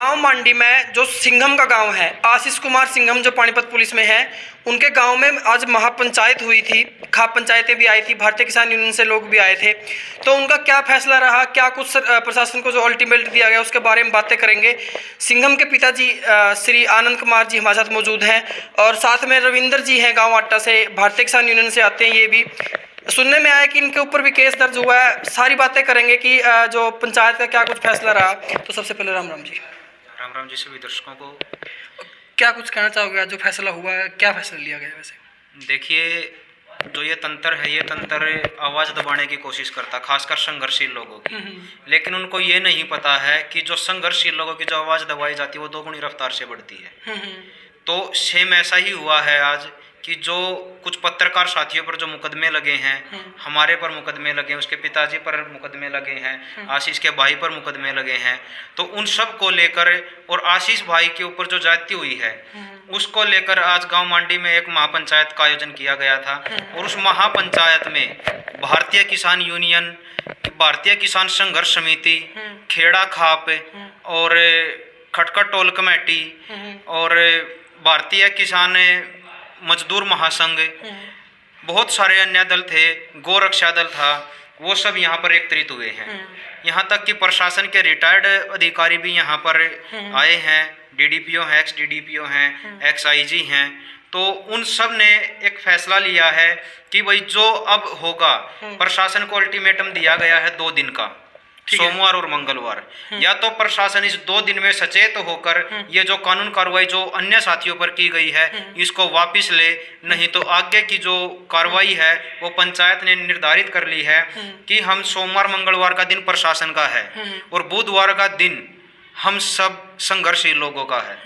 गांव मांडी में जो सिंघम का गांव है, आशीष कुमार सिंघम जो पानीपत पुलिस में है, उनके गांव में आज महापंचायत हुई थी। खाप पंचायतें भी आई थी, भारतीय किसान यूनियन से लोग भी आए थे। तो उनका क्या फैसला रहा, क्या कुछ प्रशासन को जो अल्टीमेट दिया गया उसके बारे में बातें करेंगे। सिंघम के पिताजी श्री आनंद कुमार जी हमारे साथ मौजूद हैं और साथ में रविंदर जी हैं, गाँव आट्टा से, भारतीय किसान यूनियन से आते हैं। ये भी सुनने में आया कि इनके ऊपर भी केस दर्ज हुआ है। सारी बातें करेंगे कि जो पंचायत का क्या कुछ फैसला रहा। तो सबसे पहले राम राम जी। राम राम जी सभी दर्शकों को। क्या कुछ कहना चाहोगे, जो फैसला हुआ है, क्या फैसला लिया गया वैसे? देखिए, जो ये तंत्र है, ये तंत्र आवाज़ दबाने की कोशिश करता, खासकर संघर्षशील लोगों की। लेकिन उनको ये नहीं पता है कि जो संघर्षशील लोगों की जो आवाज़ दबाई जाती है वो दोगुनी रफ्तार से बढ़ती है। तो सेम ऐसा ही हुआ है आज कि जो कुछ पत्रकार साथियों पर जो मुकदमे लगे हैं, हमारे पर मुकदमे लगे हैं, उसके पिताजी पर मुकदमे लगे हैं, आशीष के भाई पर मुकदमे लगे हैं, तो उन सब को लेकर और आशीष भाई के ऊपर जो जाति हुई है उसको लेकर आज गांव मांडी में एक महापंचायत का आयोजन किया गया था। और उस महापंचायत में भारतीय किसान यूनियन, भारतीय किसान संघर्ष समिति, खेड़ा खाप और खटखट टोल कमेटी और भारतीय किसान मजदूर महासंघ, बहुत सारे अन्य दल थे, गौ रक्षा दल था, वो सब यहाँ पर एकत्रित हुए हैं। यहाँ तक कि प्रशासन के रिटायर्ड अधिकारी भी यहाँ पर आए हैं, डीडीपीओ हैं, एक्स डीडीपीओ हैं, एक्स आईजी हैं। तो उन सब ने एक फैसला लिया है कि भाई जो अब होगा, प्रशासन को अल्टीमेटम दिया गया है 2 दिन का, सोमवार और मंगलवार। या तो प्रशासन इस 2 दिन में सचेत होकर ये जो कानून कार्रवाई जो अन्य साथियों पर की गई है इसको वापस ले, नहीं तो आगे की जो कार्रवाई है वो पंचायत ने निर्धारित कर ली है कि हम सोमवार मंगलवार का दिन प्रशासन का है और बुधवार का दिन हम सब संघर्षशील लोगों का है।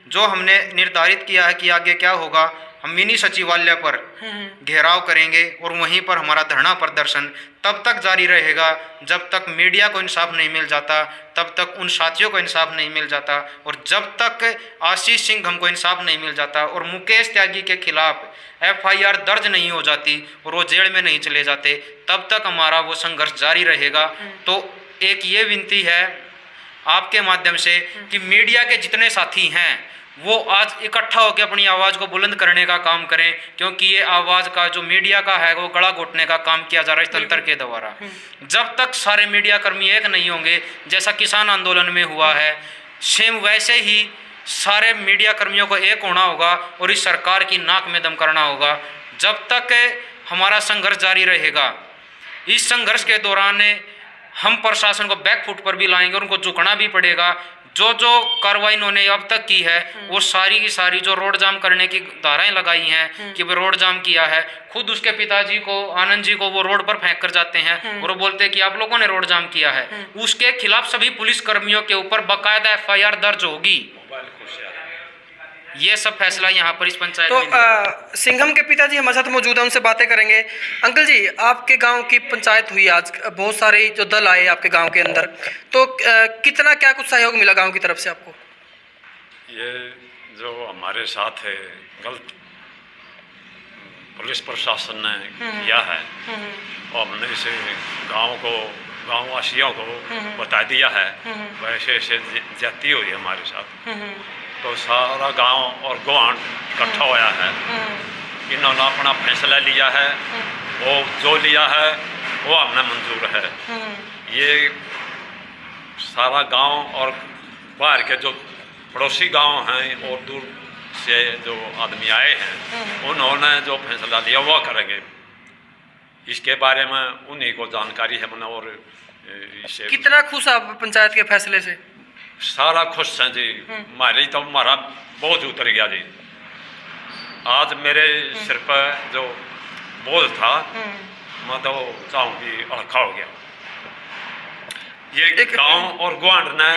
जो हमने निर्धारित किया है कि आगे क्या होगा, हम मिनी सचिवालय पर घेराव करेंगे और वहीं पर हमारा धरना प्रदर्शन तब तक जारी रहेगा जब तक मीडिया को इंसाफ नहीं मिल जाता, तब तक उन साथियों को इंसाफ नहीं मिल जाता, और जब तक आशीष सिंघम को इंसाफ नहीं मिल जाता और मुकेश त्यागी के खिलाफ FIR दर्ज नहीं हो जाती और वो जेल में नहीं चले जाते, तब तक हमारा वो संघर्ष जारी रहेगा। तो एक ये विनती है आपके माध्यम से कि मीडिया के जितने साथी हैं वो आज इकट्ठा होकर अपनी आवाज़ को बुलंद करने का काम करें, क्योंकि ये आवाज़ का जो मीडिया का है वो गला घोटने का काम किया जा रहा है इस तंत्र के द्वारा। जब तक सारे मीडिया कर्मी एक नहीं होंगे, जैसा किसान आंदोलन में हुआ है, सेम वैसे ही सारे मीडिया कर्मियों को एक होना होगा और इस सरकार की नाक में दम करना होगा। जब तक हमारा संघर्ष जारी रहेगा, इस संघर्ष के दौरान हम प्रशासन को बैकफुट पर भी लाएंगे, उनको झुकना भी पड़ेगा। जो जो कार्रवाई इन्होंने अब तक की है वो सारी की सारी जो रोड जाम करने की धाराएं लगाई हैं कि वो रोड जाम किया है, खुद उसके पिताजी को, आनंद जी को, वो रोड पर फेंक कर जाते हैं और वो बोलते हैं कि आप लोगों ने रोड जाम किया है। उसके खिलाफ सभी पुलिस कर्मियों के ऊपर बाकायदा FIR दर्ज होगी। ये सब फैसला यहाँ पर इस पंचायत तो सिंघम के पिताजी हमारे साथ मौजूद हैं, उनसे बातें करेंगे। अंकल जी, आपके गांव की पंचायत हुई आज, बहुत सारे जो दल आए आपके गांव के अंदर, तो कितना क्या कुछ सहयोग मिला गांव की तरफ से आपको? ये जो हमारे साथ है गलत पुलिस प्रशासन ने किया है और हमने इसे गाँव वासियों को बता दिया है, वैसे ऐसे जाती हुई हमारे साथ। तो सारा गांव और गुआंढ इकट्ठा होया है, इन्होंने अपना फैसला लिया है, वो जो लिया है वो हमने मंजूर है। ये सारा गांव और बाहर के जो पड़ोसी गांव हैं और दूर से जो आदमी आए हैं उन्होंने जो फैसला लिया वो करेंगे। इसके बारे में उन्हीं को जानकारी है। और इसे कितना खुश आप पंचायत के फैसले से? सारा खुश हैं जी। हमारा बोझ उतर गया जी। आज मेरे सिर पर जो बोझ था मैं तो चाहूँ कि हल्का हो गया। ये गांव और गुआंढ ने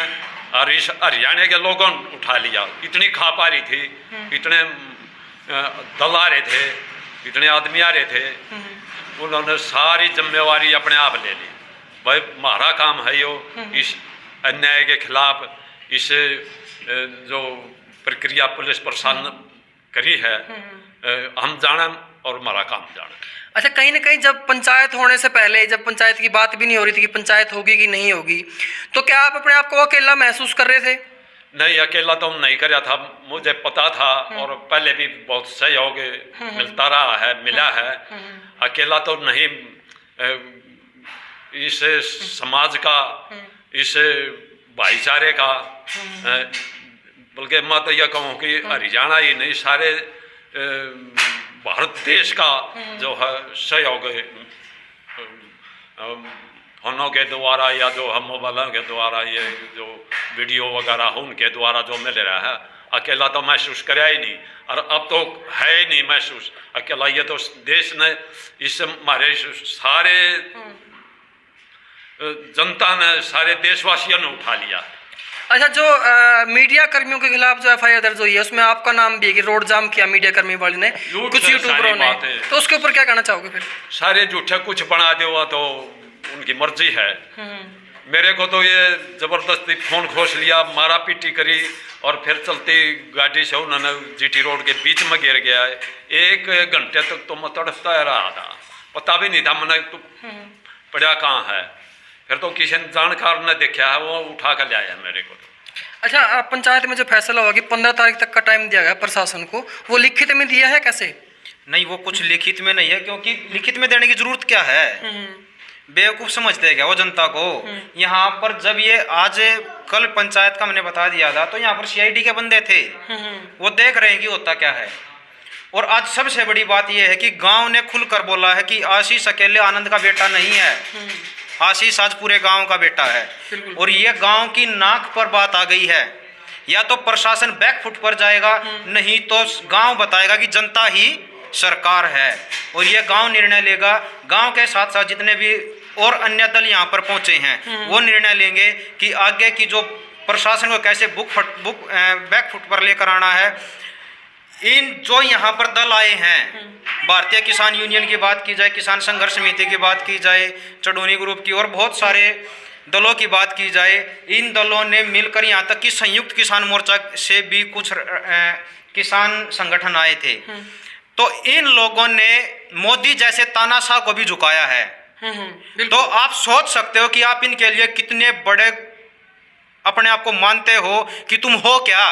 और इस हरियाणा के लोगों ने उठा लिया। इतनी खाप आ रही थी, इतने दल आ रहे थे, इतने आदमी आ रहे थे, उन्होंने सारी जिम्मेवारी अपने आप ले ली। भाई हमारा काम है यो इस अन्याय के खिलाफ इस जो प्रक्रिया पुलिस प्रशासन करी है हम जाने और हमारा काम जाने। अच्छा, कहीं ना कहीं जब पंचायत होने से पहले, जब पंचायत की बात भी नहीं हो रही थी कि पंचायत होगी कि नहीं होगी, तो क्या आप अपने आप को अकेला महसूस कर रहे थे? नहीं, अकेला तो नहीं कराया था, मुझे पता था और पहले भी बहुत सहयोग मिलता रहा है, मिला है। अकेला तो नहीं, इस समाज का, इस भाईचारे का, बल्कि मैं तो यह कहूँ कि हरियाणा ही नहीं, सारे भारत देश का जो है सहयोग फोनों के द्वारा या जो हम मोबाइलों के द्वारा, ये जो वीडियो वगैरह हो उनके द्वारा जो मिल रहा है, अकेला तो महसूस कराया ही नहीं, और अब तो है ही नहीं महसूस अकेला। ये तो देश ने, इस हमारे सारे जनता ने, सारे देशवासियों ने उठा लिया। अच्छा, जो मीडिया कर्मियों के खिलाफ जो एफआईआर दर्ज हुई है उसमें आपका नाम भी है कि रोड जाम किया मीडिया कर्मी वाले ने, कुछ यूट्यूबरों ने, तो उसके ऊपर क्या कहना चाहोगे? फिर सारे झूठे कुछ बना देगा तो उनकी मर्जी है। मेरे को तो ये जबरदस्ती फोन खोस लिया, मारा पीटी करी, और फिर चलती गाड़ी से उन्होंने जीटी रोड के बीच में गिर गया। 1 घंटे तक तो मैं तड़पता रहा था, पता भी नहीं था मैंने तो पड़ा कहाँ है। फिर तो किसी जानकार ने देखा है, वो उठा कर लाया मेरे को। अच्छा, पंचायत में जो फैसला हुआ कि 15 तारीख तक का टाइम दिया गया प्रशासन को, वो लिखित में दिया है कैसे? नहीं, वो कुछ लिखित में नहीं है, क्योंकि लिखित में देने की जरूरत क्या है? बेवकूफ़ समझते हैं क्या वो जनता को? यहाँ पर जब ये आज कल पंचायत का मैंने बता दिया था, तो यहाँ पर सीआईडी के बंदे थे, वो देख रहे हैं कि होता क्या है। और आज सबसे बड़ी बात यह है कि गांव ने खुलकर बोला है कि आशीष अकेले आनंद का बेटा नहीं है, आशीष आज पूरे गांव का बेटा है। और ये गांव की नाक पर बात आ गई है, या तो प्रशासन बैकफुट पर जाएगा, नहीं तो गांव बताएगा कि जनता ही सरकार है, और ये गांव निर्णय लेगा। गांव के साथ साथ जितने भी और अन्य दल यहाँ पर पहुंचे हैं वो निर्णय लेंगे कि आगे की जो प्रशासन को कैसे बैकफुट पर लेकर आना है। इन जो यहाँ पर दल आए हैं, भारतीय किसान यूनियन की बात की जाए, किसान संघर्ष समिति की बात की जाए, चडोनी ग्रुप की, और बहुत सारे दलों की बात की जाए, इन दलों ने मिलकर यहाँ तक कि संयुक्त किसान मोर्चा से भी कुछ किसान संगठन आए थे, तो इन लोगों ने मोदी जैसे तानाशाह को भी झुकाया है। तो आप सोच सकते हो कि आप इनके लिए कितने बड़े अपने आप को मानते हो कि तुम हो क्या।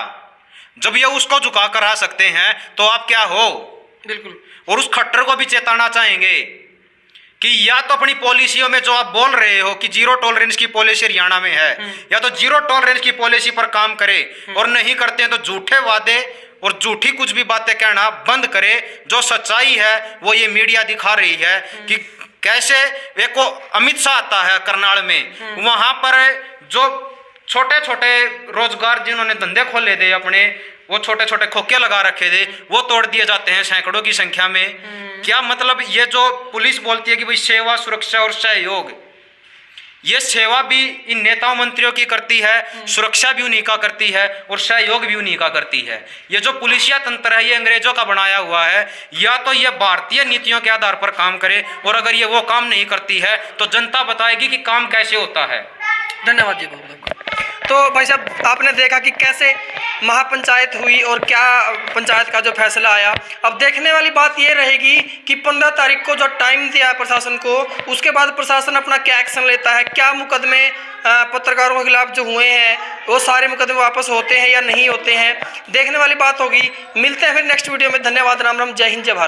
जब ये उसको झुका कर आ सकते हैं तो आप क्या हो? बिल्कुल। और उस खट्टर को भी चेताना चाहेंगे कि या तो अपनी पॉलिसियों में जो आप बोल रहे हो कि 0 टॉलरेंस की पॉलिसी हरियाणा में है, या तो 0 टॉलरेंस की पॉलिसी पर काम करे, और नहीं करते हैं तो झूठे वादे और झूठी कुछ भी बातें कहना बंद करे। जो सच्चाई है वो ये मीडिया दिखा रही है कि कैसे एक को अमित शाह आता है करनाल में, वहां पर जो छोटे छोटे रोजगार जिन्होंने धंधे खोले थे अपने, वो छोटे छोटे खोखे लगा रखे थे, वो तोड़ दिए जाते हैं सैकड़ों की संख्या में। क्या मतलब? ये जो पुलिस बोलती है कि भाई सेवा, सुरक्षा और सहयोग, ये सेवा भी इन नेताओं मंत्रियों की करती है, सुरक्षा भी उन्हीं का करती है, और सहयोग भी उन्हीं का करती है। ये जो पुलिसिया तंत्र है ये अंग्रेजों का बनाया हुआ है। या तो ये भारतीय नीतियों के आधार पर काम करे, और अगर ये वो काम नहीं करती है तो जनता बताएगी कि काम कैसे होता है। धन्यवाद जी बहुत। तो भाई साहब, आपने देखा कि कैसे महापंचायत हुई और क्या पंचायत का जो फैसला आया। अब देखने वाली बात ये रहेगी कि 15 तारीख को जो टाइम दिया है प्रशासन को, उसके बाद प्रशासन अपना क्या एक्शन लेता है। क्या मुकदमे पत्रकारों के खिलाफ जो हुए हैं वो सारे मुकदमे वापस होते हैं या नहीं होते हैं, देखने वाली बात होगी। मिलते हैं फिर नेक्स्ट वीडियो में। धन्यवाद, राम राम, जय हिंद, जय भारत।